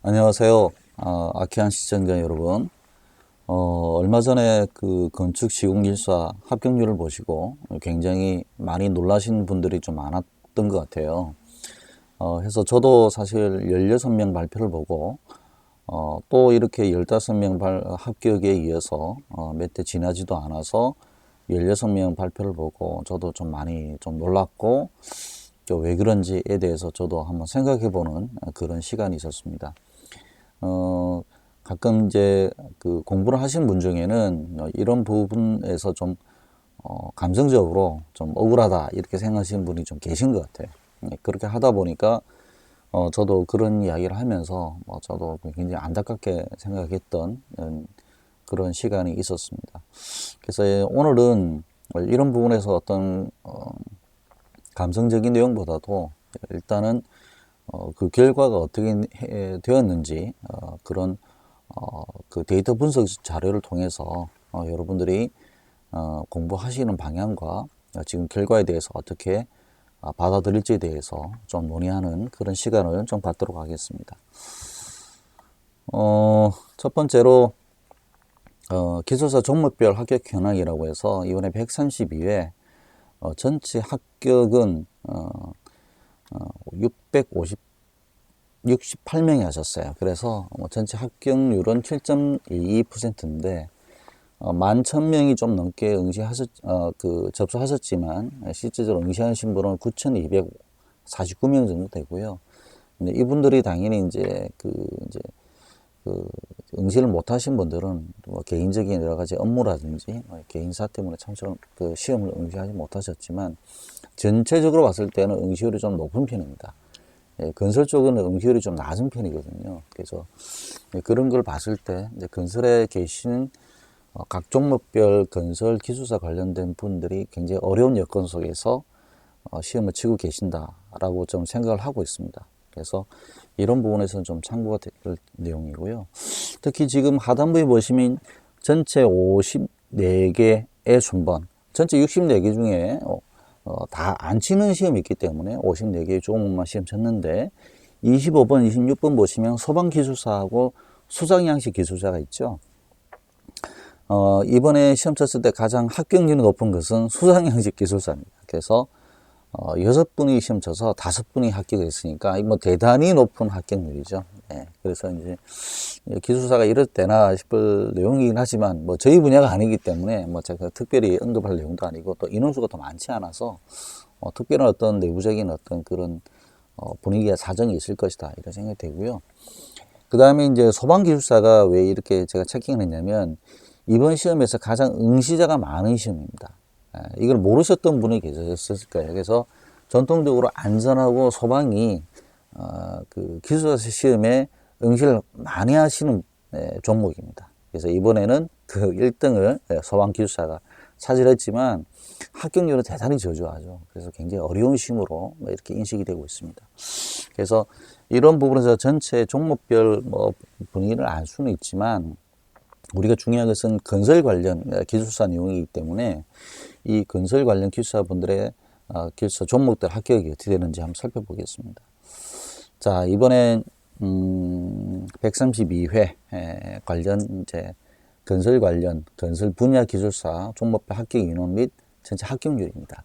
안녕하세요. 아키안 시청자 여러분. 얼마 전에 그 건축 시공길사 합격률을 보시고 굉장히 많이 놀라신 분들이 좀 많았던 것 같아요. 해서 저도 사실 16명 발표를 보고, 또 이렇게 15명 합격에 이어서, 몇 대 지나지도 않아서 16명 발표를 보고 저도 좀 많이 좀 놀랐고, 또 왜 그런지에 대해서 저도 한번 생각해 보는 그런 시간이 있었습니다. 어, 가끔 이제 그 공부를 하신 분 중에는 이런 부분에서 좀 감성적으로 좀 억울하다 이렇게 생각하시는 분이 좀 계신 것 같아요. 그렇게 하다 보니까 저도 그런 이야기를 하면서 저도 굉장히 안타깝게 생각했던 그런 시간이 있었습니다. 그래서 오늘은 이런 부분에서 어떤 감성적인 내용보다도 일단은 그 결과가 어떻게 되었는지 그런 그 데이터 분석 자료를 통해서 여러분들이 공부하시는 방향과 지금 결과에 대해서 어떻게 받아들일지에 대해서 좀 논의하는 그런 시간을 좀 갖도록 하겠습니다. 첫 번째로 기술사 종목별 합격 현황이라고 해서 이번에 132회 전체 합격은 68명이 하셨어요. 그래서 전체 합격률은 7.12%인데 11,000명이 좀 넘게 접수하셨지만 실제적으로 응시하신 분은 9,249명 정도 되고요. 근데 이분들이 당연히 그 응시를 못 하신 분들은 뭐 개인적인 여러 가지 업무라든지 개인사 때문에 그 시험을 응시하지 못하셨지만 전체적으로 봤을 때는 응시율이 좀 높은 편입니다. 건설 쪽은 응시율이 좀 낮은 편이거든요. 그래서 그런 걸 봤을 때 이제 건설에 계신 각 종목별 건설 기술사 관련된 분들이 굉장히 어려운 여건 속에서 시험을 치고 계신다라고 좀 생각을 하고 있습니다. 그래서 이런 부분에서는 좀 참고가 될 내용이고요. 특히 지금 하단부에 보시면 전체 54개의 순번, 전체 64개 중에 다 안 치는 시험이 있기 때문에 54개의 종목만 시험 쳤는데 25번, 26번 보시면 소방기술사하고 수상양식 기술사가 있죠. 이번에 시험 쳤을 때 가장 합격률이 높은 것은 수상양식 기술사입니다. 그래서 6분이 시험 쳐서 5분이 합격했으니까 뭐 대단히 높은 합격률이죠. 네, 그래서 이제 기술사가 이럴 때나 싶을 내용이긴 하지만 뭐 저희 분야가 아니기 때문에 뭐 제가 특별히 언급할 내용도 아니고 또 인원수가 더 많지 않아서 특별한 어떤 내부적인 어떤 그런 분위기와 사정이 있을 것이다 이런 생각이 되고요. 그 다음에 이제 소방기술사가 왜 이렇게 제가 체킹을 했냐면 이번 시험에서 가장 응시자가 많은 시험입니다. 이걸 모르셨던 분이 계셨을 거예요. 그래서 전통적으로 안전하고 소방이 그 기술사 시험에 응시를 많이 하시는 종목입니다. 그래서 이번에는 그 1등을 소방기술사가 차지했지만 합격률은 대단히 저조하죠. 그래서 굉장히 어려운 시험으로 이렇게 인식이 되고 있습니다. 그래서 이런 부분에서 전체 종목별 분위기를 알 수는 있지만 우리가 중요한 것은 건설 관련 기술사 내용이기 때문에 이 건설 관련 기술사분들의 기술사 종목들 합격이 어떻게 되는지 한번 살펴보겠습니다. 자, 이번엔 132회 관련 이제 건설 관련 건설 분야 기술사 종목별 합격 인원 및 전체 합격률입니다.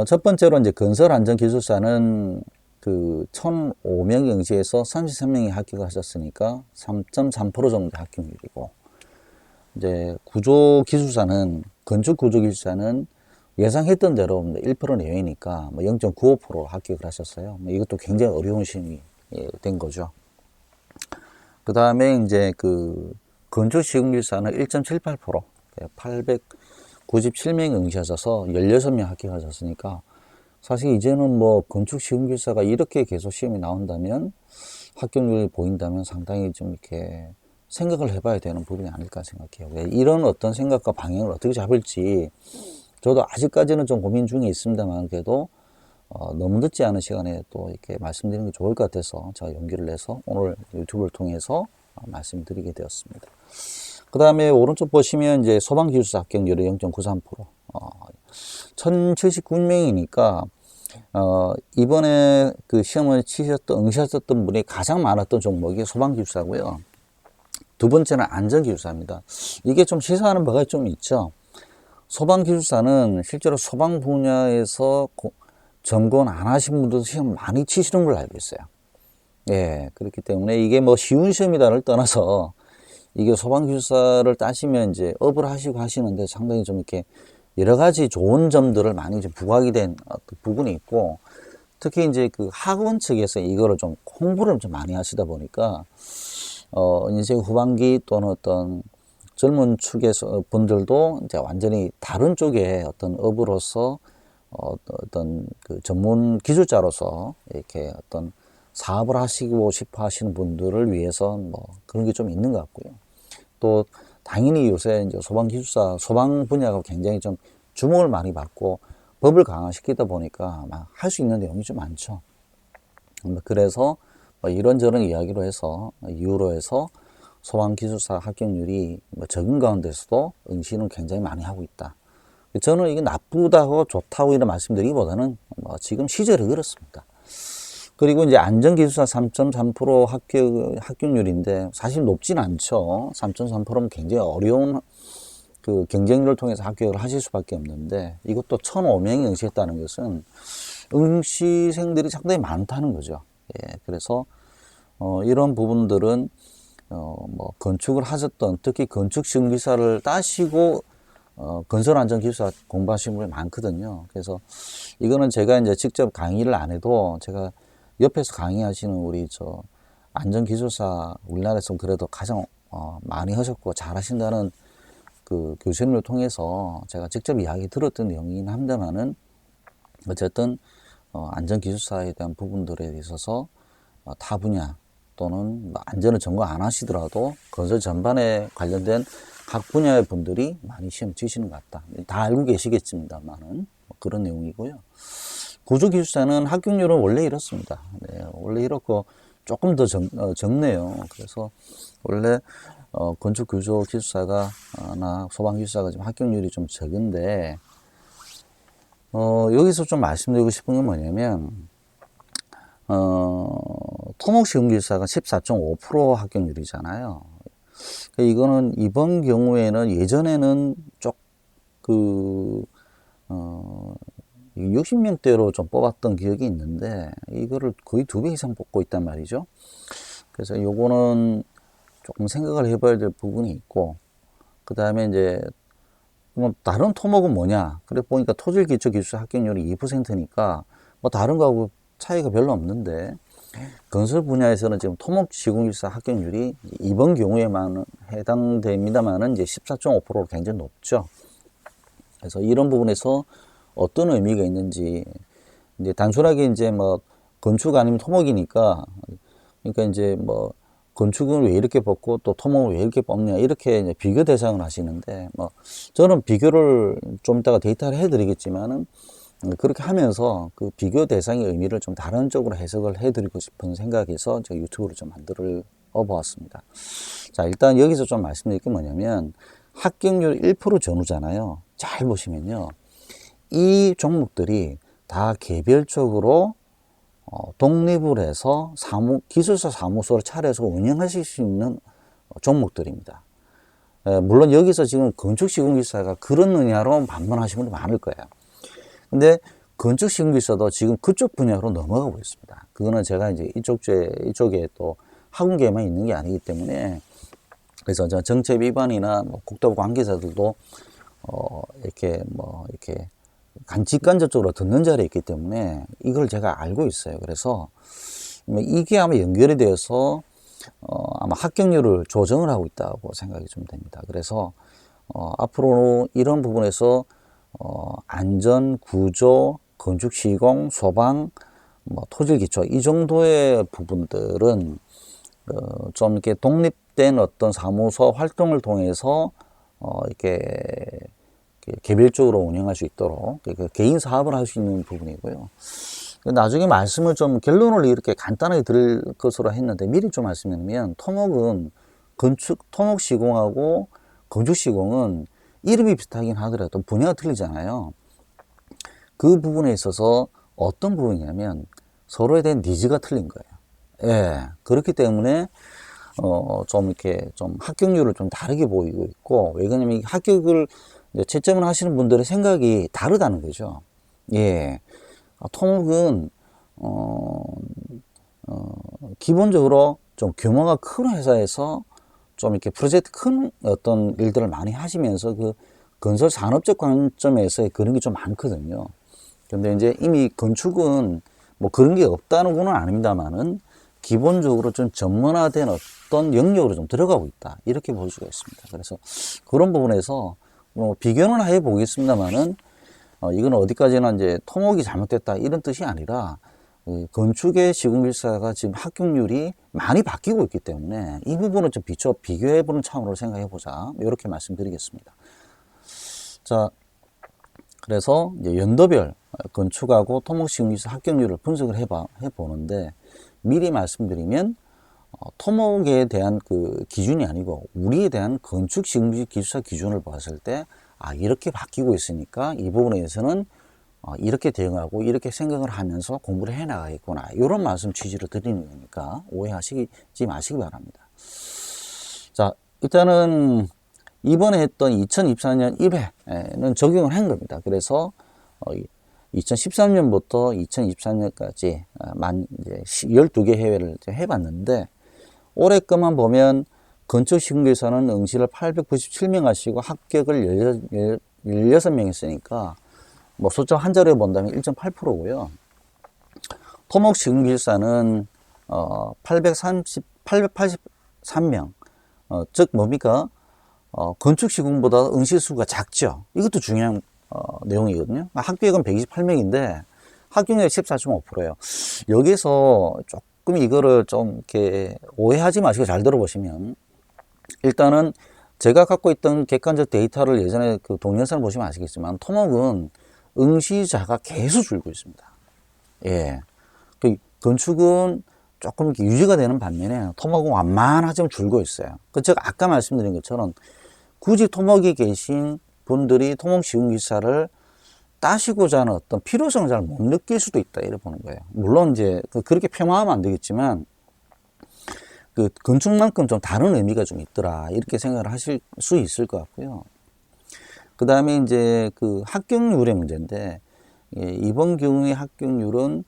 첫 번째로 이제 건설 안전 기술사는 그 1,005명 응시에서 33명이 합격하셨으니까 3.3% 정도 합격률이고, 이제 구조 기술사는 건축 구조 기술사는 예상했던 대로 1% 내외니까 0.95% 합격을 하셨어요. 이것도 굉장히 어려운 시험이 된 거죠. 그 다음에 이제 그 건축 시공기술사는 1.78%, 897명 응시하셔서 16명 합격하셨으니까 사실 이제는 뭐 건축 시공기술사가 이렇게 계속 시험이 나온다면 합격률이 보인다면 상당히 좀 이렇게 생각을 해봐야 되는 부분이 아닐까 생각해요. 왜 이런 어떤 생각과 방향을 어떻게 잡을지 저도 아직까지는 좀 고민 중에 있습니다만 그래도 너무 늦지 않은 시간에 또 이렇게 말씀드리는 게 좋을 것 같아서 제가 용기를 내서 오늘 유튜브를 통해서 말씀드리게 되었습니다. 그 다음에 오른쪽 보시면 이제 소방기술사 합격률이 0.93%, 1079명이니까 이번에 그 시험을 응시하셨던 분이 가장 많았던 종목이 소방기술사고요. 두 번째는 안전기술사입니다. 이게 좀 시사하는 바가 좀 있죠. 소방기술사는 실제로 소방 분야에서 전공 안 하신 분들도 시험 많이 치시는 걸로 알고 있어요. 예, 그렇기 때문에 이게 뭐 쉬운 시험이다를 떠나서 이게 소방기술사를 따시면 이제 업을 하시고 하시는데 상당히 좀 이렇게 여러 가지 좋은 점들을 많이 이제 부각이 된 부분이 있고, 특히 이제 그 학원 측에서 이거를 좀 홍보를 좀 많이 하시다 보니까, 인생 후반기 또는 어떤 젊은 축에서 분들도 이제 완전히 다른 쪽의 어떤 업으로서 어떤 그 전문 기술자로서 이렇게 어떤 사업을 하시고 싶어 하시는 분들을 위해서 뭐 그런 게 좀 있는 것 같고요. 또 당연히 요새 이제 소방기술사, 소방 분야가 굉장히 좀 주목을 많이 받고 법을 강화시키다 보니까 할 수 있는 내용이 좀 많죠. 그래서 뭐 이런저런 이야기로 해서, 이유로 해서 소방기술사 합격률이 뭐 적은 가운데서도 응시는 굉장히 많이 하고 있다. 저는 이게 나쁘다고 좋다고 이런 말씀드리기보다는 뭐 지금 시절이 그렇습니다. 그리고 이제 안전기술사 3.3% 합격률인데 사실 높진 않죠. 3.3%면 굉장히 어려운 그 경쟁률을 통해서 합격을 하실 수밖에 없는데, 이것도 1,005명이 응시했다는 것은 응시생들이 상당히 많다는 거죠. 예, 그래서 이런 부분들은 뭐 건축을 하셨던, 특히 건축 시공기사를 따시고 건설안전기술사 공부하시는 분이 많거든요. 그래서 이거는 제가 이제 직접 강의를 안 해도 제가 옆에서 강의하시는 우리 안전기술사, 우리나라에서 그래도 가장 많이 하셨고 잘하신다는 그 교수님을 통해서 제가 직접 이야기 들었던 내용이긴 합니다만은, 어쨌든 안전기술사에 대한 부분들에 있어서 타 분야 또는 뭐 안전을 전공 안 하시더라도 건설 전반에 관련된 각 분야의 분들이 많이 시험 치시는 것 같다. 다 알고 계시겠습니다만은 그런 내용이고요. 구조기술사는 합격률은 원래 이렇습니다. 네, 원래 이렇고 조금 더 적네요. 그래서 원래 건축구조기술사가 나 소방기술사가 지금 합격률이 좀 적은데, 여기서 좀 말씀드리고 싶은 건 뭐냐면, 토목시공기술사가 14.5% 합격률이잖아요. 이거는 이번 경우에는 예전에는 60명대로 좀 뽑았던 기억이 있는데, 이거를 거의 2배 이상 뽑고 있단 말이죠. 그래서 요거는 조금 생각을 해봐야 될 부분이 있고, 그 다음에 이제 뭐 다른 토목은 뭐냐? 그래 보니까 토질기초기술사 합격률이 2%니까 뭐 다른 거하고 차이가 별로 없는데, 건설 분야에서는 지금 토목시공기술사 합격률이 이번 경우에만 해당됩니다만은 이제 14.5%로 굉장히 높죠. 그래서 이런 부분에서 어떤 의미가 있는지, 이제 단순하게 이제 뭐 건축 아니면 토목이니까, 그러니까 이제 뭐 건축은 왜 이렇게 뽑고 또 토목은 왜 이렇게 뽑냐, 이렇게 이제 비교 대상을 하시는데, 뭐 저는 비교를 좀 이따가 데이터를 해드리겠지만은, 그렇게 하면서 그 비교 대상의 의미를 좀 다른 쪽으로 해석을 해드리고 싶은 생각에서 제가 유튜브를 좀 만들어 보았습니다. 자, 일단 여기서 좀 말씀드릴 게 뭐냐면, 합격률 1% 전후잖아요. 잘 보시면요, 이 종목들이 다 개별적으로 독립을 해서 기술사 사무소를 차려서 운영하실 수 있는 종목들입니다. 물론 여기서 지금 건축시공기사가 그렇느냐로 반문하시는 분이 많을 거예요. 근데 건축시공기사도 지금 그쪽 분야로 넘어가고 있습니다. 그거는 제가 이제 이쪽에 또 학원계에만 있는 게 아니기 때문에, 그래서 저 정책 위반이나 뭐 국토부 관계자들도 이렇게 직간접적으로 듣는 자리에 있기 때문에 이걸 제가 알고 있어요. 그래서 이게 아마 연결이 되어서 아마 합격률을 조정을 하고 있다고 생각이 좀 됩니다. 그래서 앞으로 이런 부분에서 안전, 구조, 건축, 시공, 소방, 뭐 토질 기초, 이 정도의 부분들은 좀 이렇게 독립된 어떤 사무소 활동을 통해서 이렇게 개별적으로 운영할 수 있도록 개인 사업을 할 수 있는 부분이고요. 나중에 말씀을 좀 결론을 이렇게 간단하게 드릴 것으로 했는데, 미리 좀 말씀드리면, 토목은 토목 시공하고 건축 시공은 이름이 비슷하긴 하더라도 분야가 틀리잖아요. 그 부분에 있어서 어떤 부분이냐면 서로에 대한 니즈가 틀린 거예요. 예. 그렇기 때문에 좀 이렇게 좀 합격률을 좀 다르게 보이고 있고, 왜 그러냐면 합격을 채점을 하시는 분들의 생각이 다르다는 거죠. 예. 토목은 기본적으로 좀 규모가 큰 회사에서 좀 이렇게 프로젝트 큰 어떤 일들을 많이 하시면서 그 건설 산업적 관점에서 그런 게 좀 많거든요. 근데 이제 이미 건축은 뭐 그런 게 없다는 건 아닙니다만은 기본적으로 좀 전문화된 어떤 영역으로 좀 들어가고 있다. 이렇게 볼 수가 있습니다. 그래서 그런 부분에서 뭐 비교는 해 보겠습니다만은 이건 어디까지나 이제 토목이 잘못됐다 이런 뜻이 아니라 건축의 시공길사가 지금 합격률이 많이 바뀌고 있기 때문에 이 부분을 좀 비교해보는 차원으로 생각해보자. 이렇게 말씀드리겠습니다. 자, 그래서 이제 연도별 건축하고 토목시공기사 합격률을 분석을 해보는데 미리 말씀드리면 토목에 대한 그 기준이 아니고 우리에 대한 건축시공기사 기준을 봤을 때 이렇게 바뀌고 있으니까 이 부분에서는 이렇게 대응하고 이렇게 생각을 하면서 공부를 해 나가겠구나. 이런 말씀 취지로 드리는 거니까 오해하시지 마시기 바랍니다. 자, 일단은 이번에 했던 2024년 1회는 적용을 한 겁니다. 그래서 2013년부터 2024년까지 이제 12개 해외를 해봤는데 올해 것만 보면 건축시공교사는 응시를 897명 하시고 합격을 16명 했으니까 뭐 소점 한 자리에 본다면 1.8%고요. 토목시공기사는 883명 즉 뭡니까? 건축시공보다 응시수가 작죠. 이것도 중요한 내용이거든요. 합격은 128명인데 합격률이 14.5%예요. 여기서 조금 이거를 좀 이렇게 오해하지 마시고 잘 들어보시면 일단은 제가 갖고 있던 객관적 데이터를 예전에 그 동영상을 보시면 아시겠지만 토목은 응시자가 계속 줄고 있습니다. 예. 그 건축은 조금 이렇게 유지가 되는 반면에 토목은 완만하지만 줄고 있어요. 그 제가 아까 말씀드린 것처럼 굳이 토목에 계신 분들이 토목시공기사를 따시고자 하는 어떤 필요성을 잘 못 느낄 수도 있다. 이렇게 보는 거예요. 물론 이제 그렇게 폄하하면 안 되겠지만 그 건축만큼 좀 다른 의미가 좀 있더라. 이렇게 생각을 하실 수 있을 것 같고요. 그 다음에 이제 그 합격률의 문제인데, 이번 경우의 합격률은,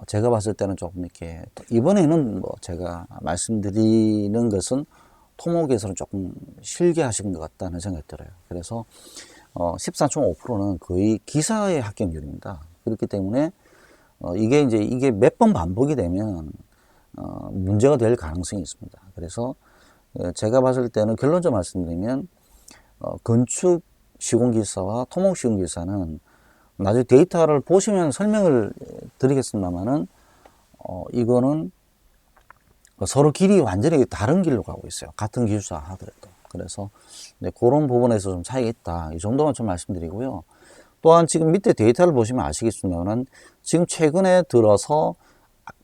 제가 봤을 때는 조금 이렇게, 이번에는 뭐 제가 말씀드리는 것은 토목에서는 조금 실게 하신 것 같다는 생각이 들어요. 그래서, 14.5%는 거의 기사의 합격률입니다. 그렇기 때문에, 이게 몇 번 반복이 되면, 문제가 될 가능성이 있습니다. 그래서, 제가 봤을 때는 결론적으로 말씀드리면, 건축 시공기사와 토목시공기사는 나중에 데이터를 보시면 설명을 드리겠습니다만은 이거는 서로 길이 완전히 다른 길로 가고 있어요. 같은 기술사 하더라도. 그래서 그런 부분에서 좀 차이가 있다. 이 정도만 좀 말씀드리고요. 또한 지금 밑에 데이터를 보시면 아시겠지만은 지금 최근에 들어서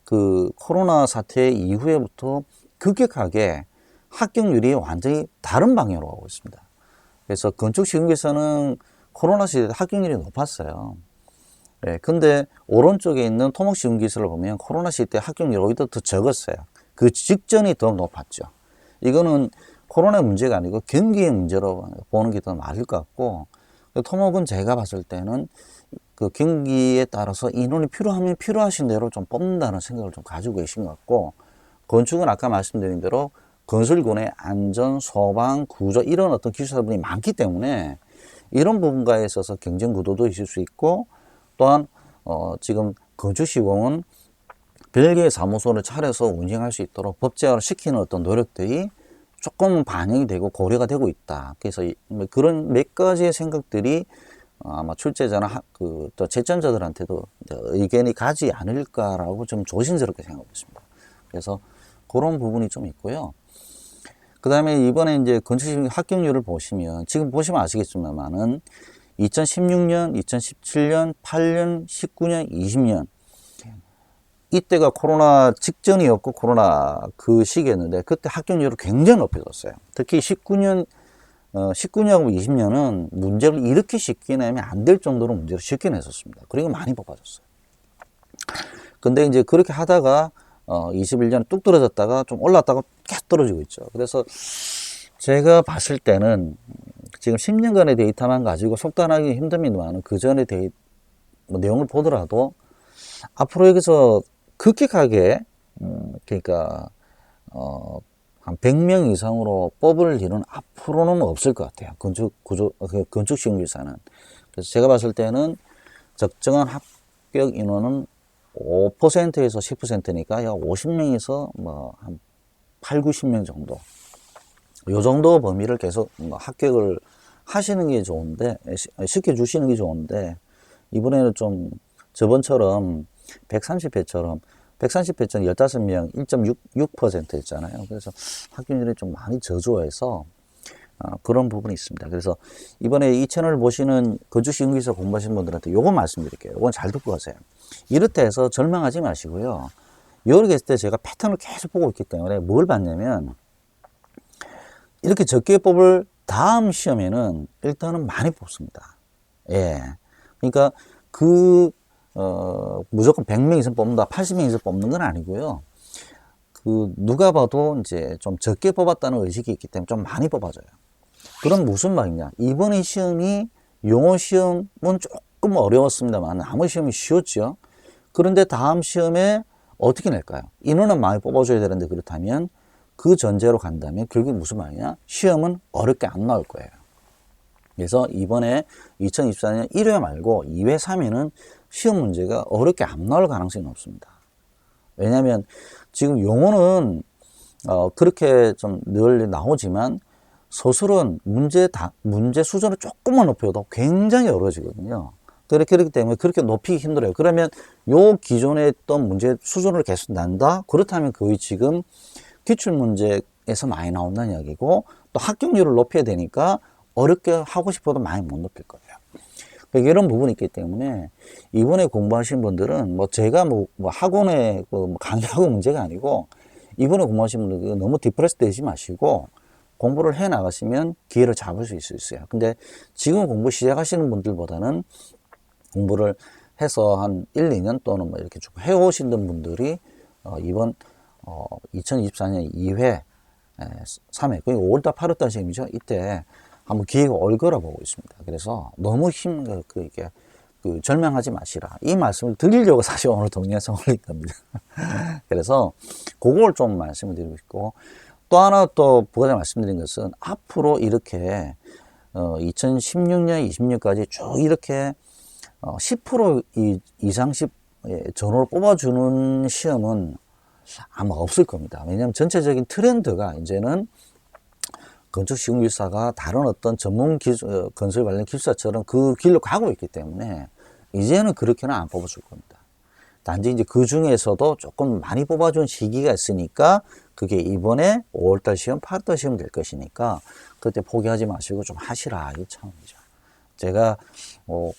그 코로나 사태 이후에부터 급격하게 합격률이 완전히 다른 방향으로 가고 있습니다. 그래서 건축시공기사는 코로나 시대에 합격률이 높았어요. 예, 근데 오른쪽에 있는 토목시공기사를 보면 코로나 시대 합격률이 오히려 더 적었어요. 그 직전이 더 높았죠. 이거는 코로나 문제가 아니고 경기의 문제로 보는 게 더 맞을 것 같고, 토목은 제가 봤을 때는 그 경기에 따라서 인원이 필요하면 필요하신 대로 좀 뽑는다는 생각을 좀 가지고 계신 것 같고, 건축은 아까 말씀드린 대로 건설군의 안전, 소방, 구조 이런 어떤 기술사분이 많기 때문에 이런 부분과에 있어서 경쟁 구도도 있을 수 있고, 또한 지금 건축시공은 별개의 사무소를 차려서 운영할 수 있도록 법제화를 시키는 어떤 노력들이 조금 반영이 되고 고려가 되고 있다. 그래서 그런 몇 가지의 생각들이 아마 출제자나 또 채점자들한테도 의견이 가지 않을까라고 좀 조심스럽게 생각하고 있습니다. 그래서 그런 부분이 좀 있고요. 그 다음에 이번에 이제 건축시공 합격률을 보시면 지금 보시면 아시겠지만은 2016년, 2017년, 8년, 19년, 20년 이때가 코로나 직전이었고 코로나 그 시기였는데 그때 합격률이 굉장히 높아졌어요. 특히 19년하고 20년은 문제를 이렇게 쉽게 내면 안 될 정도로 문제를 쉽게 냈었습니다. 그리고 많이 뽑아졌어요. 근데 이제 그렇게 하다가 21년에 뚝 떨어졌다가 좀 올랐다가 계속 떨어지고 있죠. 그래서 제가 봤을 때는 지금 10년간의 데이터만 가지고 속단하기 힘듭니다만 그 전에 뭐 내용을 보더라도 앞으로 여기서 급격하게 그러니까 한 100명 이상으로 뽑을 일은 앞으로는 없을 것 같아요. 건축 시공기사는. 그래서 제가 봤을 때는 적정한 합격 인원은 5%에서 10%니까 약 50명에서 뭐 한 8, 90명 정도. 요 정도 범위를 계속 뭐 합격을 하시는 게 좋은데, 시켜주시는 게 좋은데, 이번에는 좀 저번처럼 130회처럼 130회처럼 15명 1.6%였잖아요. 그래서 합격률이 좀 많이 저조해서 그런 부분이 있습니다. 그래서 이번에 이 채널을 보시는 건축시공기사 공부하시는 분들한테 요거 말씀드릴게요. 요건 잘 듣고 가세요. 이렇다 해서 절망하지 마시고요. 여러 개 있을 때 제가 패턴을 계속 보고 있기 때문에 뭘 봤냐면 이렇게 적게 뽑을 다음 시험에는 일단은 많이 뽑습니다. 예. 그러니까 무조건 100명 이상 뽑는다, 80명 이상 뽑는 건 아니고요. 누가 봐도 이제 좀 적게 뽑았다는 의식이 있기 때문에 좀 많이 뽑아줘요. 그럼 무슨 말이냐. 이번에 시험이 용어 시험은 조금 어려웠습니다만 나머지 시험이 쉬웠죠. 그런데 다음 시험에 어떻게 낼까요? 인원은 많이 뽑아줘야 되는데 그렇다면 그 전제로 간다면 결국 무슨 말이냐. 시험은 어렵게 안 나올 거예요. 그래서 이번에 2024년 1회 말고 2회, 3회는 시험 문제가 어렵게 안 나올 가능성이 높습니다. 왜냐하면 지금 용어는 그렇게 좀 늘 나오지만 서술은 문제 수준을 조금만 높여도 굉장히 어려워지거든요. 그렇기 때문에 그렇게 높이기 힘들어요. 그러면 요 기존에 있던 문제 수준을 계속 난다? 그렇다면 거의 지금 기출문제에서 많이 나온다는 이야기고 또 합격률을 높여야 되니까 어렵게 하고 싶어도 많이 못 높일 거예요. 그러니까 이런 부분이 있기 때문에 이번에 공부하신 분들은 뭐 제가 뭐 학원에 강의하고 문제가 아니고 이번에 공부하신 분들 너무 디프레스 되지 마시고 공부를 해 나가시면 기회를 잡을 수 있어요. 근데 지금 공부 시작하시는 분들보다는 공부를 해서 한 1, 2년 또는 뭐 이렇게 쭉 해오신 분들이 이번 2024년 2회, 3회, 거의 5월달, 8월달 시험이죠. 이때 한번 기회가 올 거라 보고 있습니다. 그래서 너무 절망하지 마시라. 이 말씀을 드리려고 사실 오늘 동영상 올린 겁니다. 그래서 그걸 좀 말씀을 드리고 싶고, 또 하나 또 부가적으로 말씀드린 것은 앞으로 이렇게 2016년, 20년까지 쭉 이렇게 10% 이상씩 전호를 뽑아주는 시험은 아마 없을 겁니다. 왜냐하면 전체적인 트렌드가 이제는 건축시공기사가 다른 어떤 전문 건설 관련 기술사처럼 그 길로 가고 있기 때문에 이제는 그렇게는 안 뽑아줄 겁니다. 단지 이제 그 중에서도 조금 많이 뽑아준 시기가 있으니까 그게 이번에 5월달 시험, 8월달 시험 될 것이니까 그때 포기하지 마시고 좀 하시라 이 차원이죠. 제가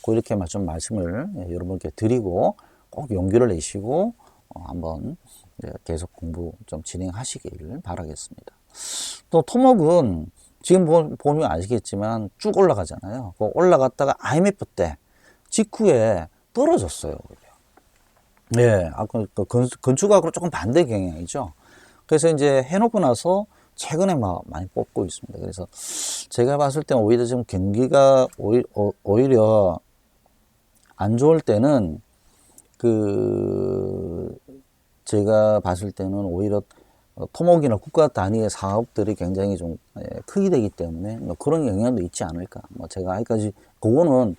이렇게 좀 말씀을 여러분께 드리고 꼭 용기를 내시고 한번 계속 공부 좀 진행하시길 바라겠습니다. 또 토목은 지금 보면 아시겠지만 쭉 올라가잖아요. 올라갔다가 IMF 때 직후에 떨어졌어요. 예, 아까 건축하고 조금 반대 경향이죠. 그래서 이제 해놓고 나서 최근에 많이 뽑고 있습니다. 그래서 제가 봤을 때 오히려 지금 경기가 오히려 안 좋을 때는 제가 봤을 때는 오히려 토목이나 국가 단위의 사업들이 굉장히 좀 크게 되기 때문에 뭐 그런 영향도 있지 않을까. 제가 아직까지 그거는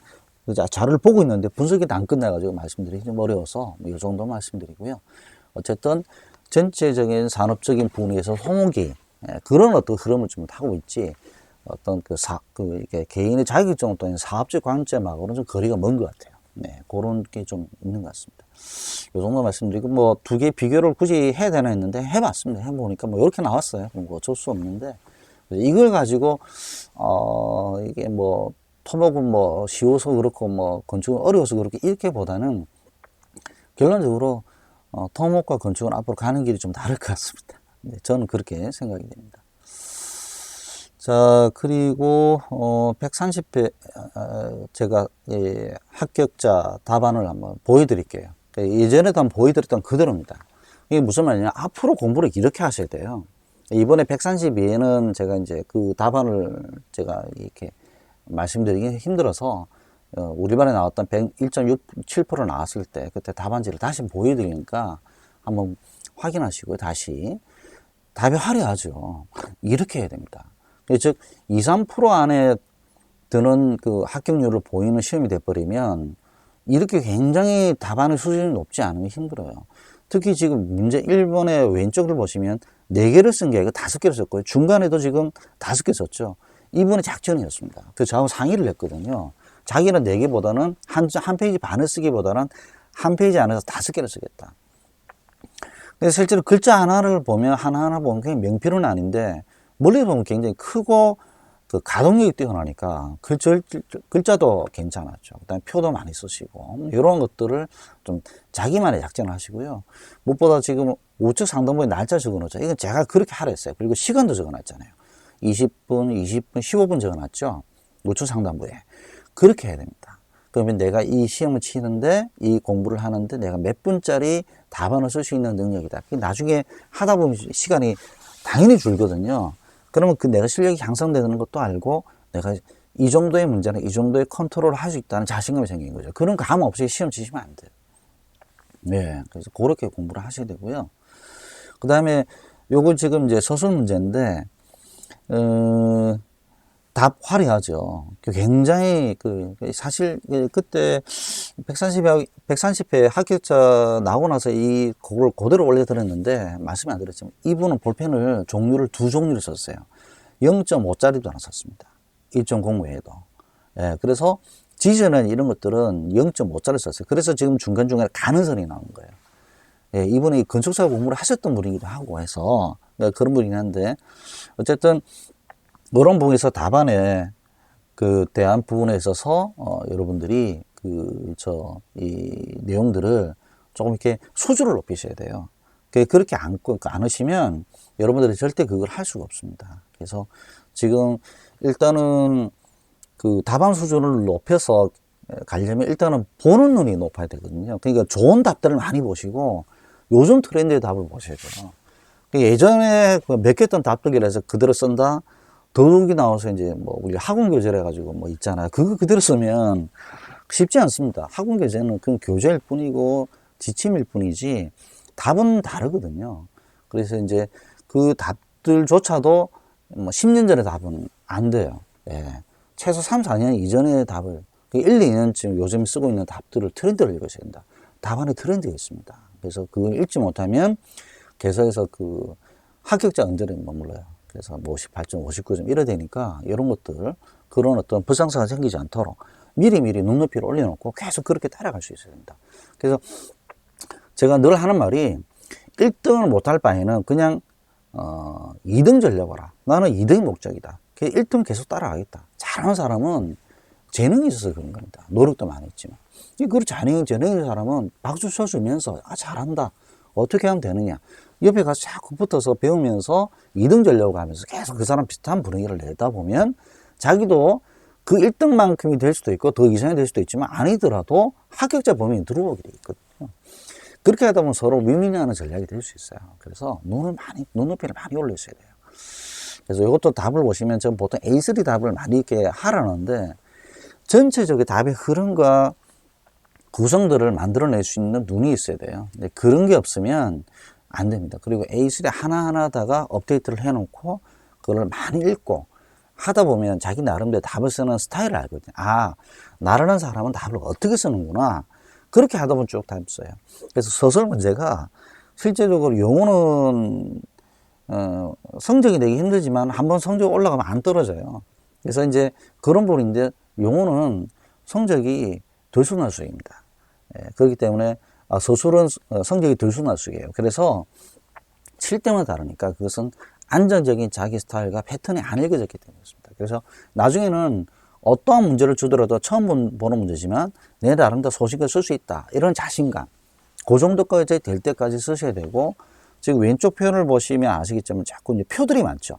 자료를 보고 있는데 분석이 안 끝나가지고 말씀드리기 좀 어려워서 이 정도 말씀드리고요. 어쨌든 전체적인 산업적인 분위기에서 토목이 그런 어떤 흐름을 좀 타고 있지 어떤 이렇게 개인의 자격증을 또는 사업적 관점하고는 좀 거리가 먼 것 같아요. 네, 그런 게 좀 있는 것 같습니다. 요 정도 말씀드리고 두 개 비교를 굳이 해야 되나 했는데 해봤습니다. 해보니까 이렇게 나왔어요. 어쩔 수 없는데 이걸 가지고 이게 토목은 쉬워서 그렇고 건축은 어려워서 그렇게 이렇게보다는 결론적으로 토목과 건축은 앞으로 가는 길이 좀 다를 것 같습니다. 네, 저는 그렇게 생각이 됩니다. 자, 그리고 130회 제가 합격자 답안을 한번 보여드릴게요. 예전에도 한번 보여드렸던 그대로입니다. 이게 무슨 말이냐. 앞으로 공부를 이렇게 하셔야 돼요. 이번에 132에는 제가 이제 그 답안을 제가 이렇게 말씀드리기 힘들어서 우리 반에 나왔던 1.67% 나왔을 때 그때 답안지를 다시 보여드리니까 한번 확인하시고요. 다시 답이 화려하죠. 이렇게 해야 됩니다. 즉 2, 3% 안에 드는 그 합격률을 보이는 시험이 돼버리면 이렇게 굉장히 답안의 수준이 높지 않으면 힘들어요. 특히 지금 문제 1번의 왼쪽을 보시면 4개를 쓴 게 아니고 5개를 썼고요. 중간에도 지금 5개 썼죠. 이분의 작전이었습니다. 그 저하고 상의를 했거든요. 자기는 4개보다는 한 페이지 반을 쓰기보다는 한 페이지 안에서 5개를 쓰겠다. 근데 실제로 글자 하나를 보면 하나하나 보면 그냥 명필은 아닌데 멀리 보면 굉장히 크고 그 가동력이 뛰어나니까 글자도 괜찮았죠. 그다음에 표도 많이 쓰시고 이런 것들을 좀 자기만의 작전을 하시고요. 무엇보다 지금 우측 상단부에 날짜 적어놓죠. 이건 제가 그렇게 하라 했어요. 그리고 시간도 적어놨잖아요. 20분, 20분, 15분 적어놨죠. 우측 상단부에. 그렇게 해야 됩니다. 그러면 내가 이 시험을 치는데 이 공부를 하는데 내가 몇 분짜리 답안을 쓸 수 있는 능력이다. 나중에 하다 보면 시간이 당연히 줄거든요. 그러면 그 내가 실력이 향상되는 것도 알고 내가 이 정도의 문제는 이 정도의 컨트롤을 할 수 있다는 자신감이 생긴 거죠. 그런 감 없이 시험 치시면 안 돼요. 네. 그래서 그렇게 공부를 하셔야 되고요. 그 다음에 요거 지금 이제 서술 문제인데, 답 화려하죠. 굉장히 사실 그때 130회 합격자 나오고 나서 그걸 그대로 올려드렸는데 말씀 안 드렸지만 이분은 볼펜을 종류를 2종류를 썼어요. 0.5짜리도 하나 썼습니다. 1.0 외에도. 예, 그래서 지저는 이런 것들은 0.5짜리 썼어요. 그래서 지금 중간중간에 가능성이 나온 거예요. 예, 이분이 건축사 공부를 하셨던 분이기도 하고 해서 그런 분이긴 한데 어쨌든 이런 부분에서 답안에 그 대안 부분에 있어서 여러분들이 이 내용들을 조금 이렇게 수준을 높이셔야 돼요. 그렇게 않으시면 여러분들이 절대 그걸 할 수가 없습니다. 그래서 지금 일단은 그 답안 수준을 높여서 가려면 일단은 보는 눈이 높아야 되거든요. 그러니까 좋은 답들을 많이 보시고 요즘 트렌드의 답을 보셔야 돼요. 예전에 몇 개 했던 답들이라서 그대로 쓴다? 더욱이 나와서 이제 우리 학원 교재를 해가지고 있잖아요. 그거 그대로 쓰면 쉽지 않습니다. 학원 교재는 그냥 교재일 뿐이고 지침일 뿐이지 답은 다르거든요. 그래서 이제 그 답들조차도 10년 전의 답은 안 돼요. 예. 최소 3, 4년 이전의 답을 1, 2년쯤 요즘 쓰고 있는 답들을 트렌드를 읽으셔야 된다. 답안에 트렌드가 있습니다. 그래서 그걸 읽지 못하면 계속해서 그 합격자 언저리에 머물러요. 그래서 58점, 59점 이래 되니까 이런 것들 그런 어떤 불상사가 생기지 않도록 미리미리 눈높이를 올려놓고 계속 그렇게 따라갈 수 있어야 됩니다. 그래서 제가 늘 하는 말이 1등을 못할 바에는 그냥 2등 전략하라. 나는 2등이 목적이다. 1등 계속 따라가겠다. 잘하는 사람은 재능이 있어서 그런 겁니다. 노력도 많이 했지만. 그리고 재능이 있는 사람은 박수 쳐주면서 잘한다. 어떻게 하면 되느냐. 옆에 가서 자꾸 붙어서 배우면서 2등 전략을 하면서 계속 그 사람 비슷한 분위기를 내다 보면 자기도 그 1등만큼이 될 수도 있고 더 이상이 될 수도 있지만 아니더라도 합격자 범위에 들어오게 돼 있거든요. 그렇게 하다 보면 서로 윈윈하는 전략이 될 수 있어요. 그래서 눈높이를 많이 올리셔야 돼요. 그래서 이것도 답을 보시면 저는 보통 A3 답을 많이 이렇게 하라는데 전체적인 답의 흐름과 구성들을 만들어낼 수 있는 눈이 있어야 돼요. 근데 그런 게 없으면 안 됩니다. 그리고 A3 하나하나다가 업데이트를 해놓고 그걸 많이 읽고 하다 보면 자기 나름대로 답을 쓰는 스타일을 알거든요. 아, 나라는 사람은 답을 어떻게 쓰는구나. 그렇게 하다 보면 쭉 답을 써요. 그래서 서술 문제가 실제적으로 영어는 성적이 내기 힘들지만 한번 성적 올라가면 안 떨어져요. 그래서 이제 그런 부분인데 영어는 성적이 들쑥날쑥입니다. 그렇기 때문에 서술은 성적이 들쑥날쑥이에요. 그래서 칠 때마다 다르니까 그것은 안정적인 자기 스타일과 패턴이 안 읽어졌기 때문이었습니다. 그래서 나중에는 어떠한 문제를 주더라도 처음 보는 문제지만 내 나름대로 소식을 쓸 수 있다. 이런 자신감. 그 정도까지 될 때까지 쓰셔야 되고 지금 왼쪽 표현을 보시면 아시겠지만 자꾸 이제 표들이 많죠.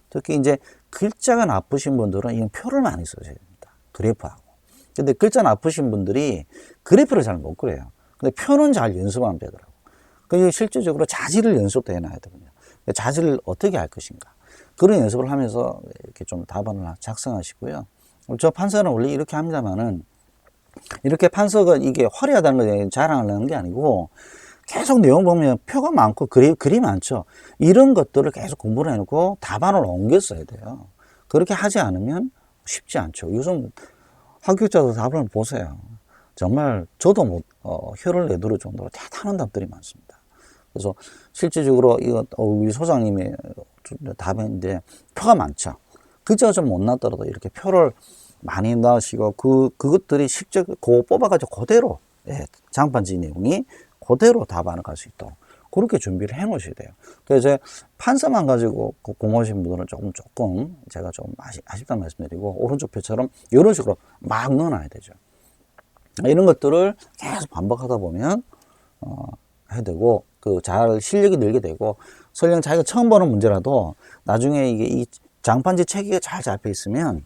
특히 이제 글자가 나쁘신 분들은 이 표를 많이 쓰셔야 됩니다. 그래프하고. 근데 글자 나쁘신 분들이 그래프를 잘 못 그려요. 근데 표는 잘 연습 안 되더라고. 그래서 실질적으로 자질을 연습도 해놔야 되거든요. 자질을 어떻게 할 것인가. 그런 연습을 하면서 이렇게 좀 답안을 작성하시고요. 저 판사는 원래 이렇게 합니다만은, 이렇게 판서가 이게 화려하다는 걸 자랑하려는 게 아니고, 계속 내용 보면 표가 많고 글이 많죠. 이런 것들을 계속 공부를 해놓고 답안을 옮겨 써야 돼요. 그렇게 하지 않으면 쉽지 않죠. 요즘 합격자도 답을 보세요. 정말 저도 혀를 내두를 정도로 대단한 답들이 많습니다. 그래서 실질적으로 이거 우리 소장님의 답인데 표가 많죠. 그저 좀 못났더라도 이렇게 표를 많이 넣으시고 그것들이 실제 그거 뽑아가지고 그대로, 예, 장판지 내용이 그대로 답안을 갈 수 있도록 그렇게 준비를 해 놓으셔야 돼요. 그래서 이제 판서만 가지고 공부하신 분들은 조금 제가 좀 아쉽다는 말씀드리고, 오른쪽 표처럼 이런 식으로 막 넣어놔야 되죠. 이런 것들을 계속 반복하다 보면 해야 되고, 잘 실력이 늘게 되고, 설령 자기가 처음 보는 문제라도 나중에 이게 이 장판지 체계가 잘 잡혀 있으면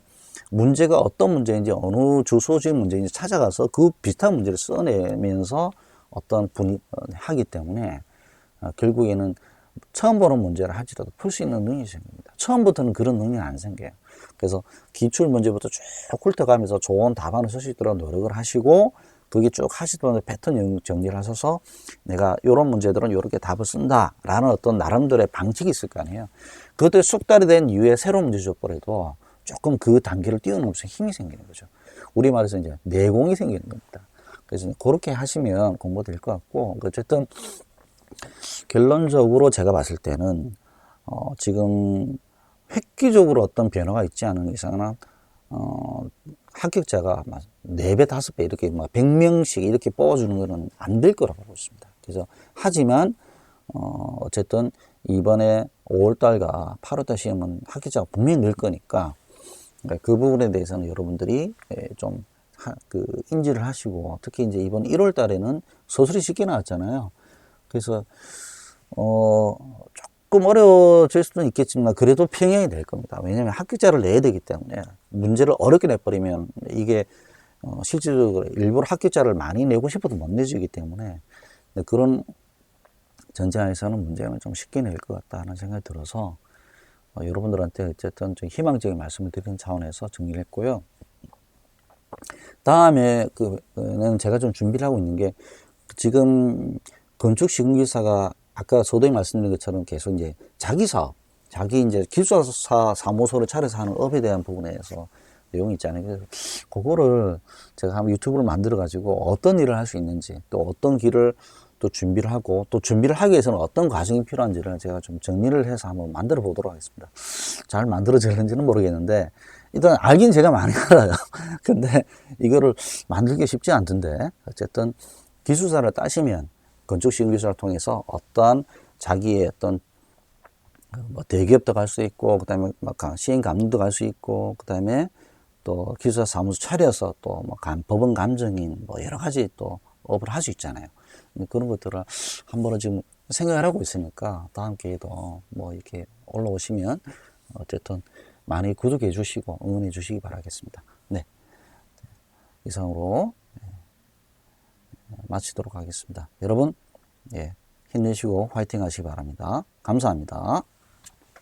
문제가 어떤 문제인지 어느 주소지 문제인지 찾아가서 그 비슷한 문제를 써내면서 어떤 분이 하기 때문에 결국에는 처음 보는 문제를 할지라도 풀 수 있는 능력이 생깁니다. 처음부터는 그런 능력이 안 생겨요. 그래서 기출 문제부터 쭉 훑어가면서 좋은 답안을 쓸 수 있도록 노력을 하시고, 그게 쭉 하시던 패턴 정리를 하셔서 내가 이런 문제들은 이렇게 답을 쓴다라는 어떤 나름대로의 방식이 있을 거 아니에요. 그것들이 숙달이 된 이후에 새로운 문제 줘버려도 조금 그 단계를 뛰어넘으면서 힘이 생기는 거죠. 우리말에서 이제 내공이 생기는 겁니다. 그래서 그렇게 하시면 공부될 것 같고, 어쨌든 결론적으로 제가 봤을 때는 지금 획기적으로 어떤 변화가 있지 않은 이상은 합격자가 4배, 5배 이렇게 막 100명씩 이렇게 뽑아주는 것은 안 될 거라고 보고 있습니다. 그래서 하지만 어쨌든 이번에 5월달과 8월달 시험은 합격자가 분명히 늘 거니까, 그 부분에 대해서는 여러분들이 좀 인지를 하시고, 특히 이제 이번 1월 달에는 서술이 쉽게 나왔잖아요. 그래서 조금 어려워질 수도 있겠지만 그래도 평행이 될 겁니다. 왜냐하면 합격자를 내야 되기 때문에, 문제를 어렵게 내버리면 이게 실질적으로 일부러 합격자를 많이 내고 싶어도 못 내주기 때문에, 그런 전제하에서는 문제는 좀 쉽게 낼 것 같다는 생각이 들어서 여러분들한테 어쨌든 좀 희망적인 말씀을 드리는 차원에서 정리를 했고요. 다음에 그는 제가 좀 준비를 하고 있는 게, 지금 건축시공기사가 아까 소도에 말씀드린 것처럼 계속 이제 자기 사업, 자기 이제 기술사 사무소를 차려서 하는 업에 대한 부분에서 내용이 있잖아요. 그래서 그거를 제가 한번 유튜브를 만들어 가지고 어떤 일을 할 수 있는지, 또 어떤 길을 또 준비를 하고, 또 준비를 하기 위해서는 어떤 과정이 필요한지를 제가 좀 정리를 해서 한번 만들어 보도록 하겠습니다. 잘 만들어질는지는 모르겠는데, 일단 알긴 제가 많이 알아요. 근데 이거를 만들기 쉽지 않던데, 어쨌든 기술사를 따시면 건축시공기술을 통해서 어떠한 자기의 어떤 대기업도 갈 수 있고, 그 다음에 시행감독도 갈 수 있고, 그 다음에 또 기술사 사무소 차려서 또 법원 감정인 여러 가지 또 업을 할 수 있잖아요. 그런 것들을 한 번은 지금 생각을 하고 있으니까, 다음 기회에도 이렇게 올라오시면 어쨌든 많이 구독해 주시고 응원해 주시기 바라겠습니다. 네. 이상으로 마치도록 하겠습니다. 여러분, 힘내시고 화이팅 하시기 바랍니다. 감사합니다.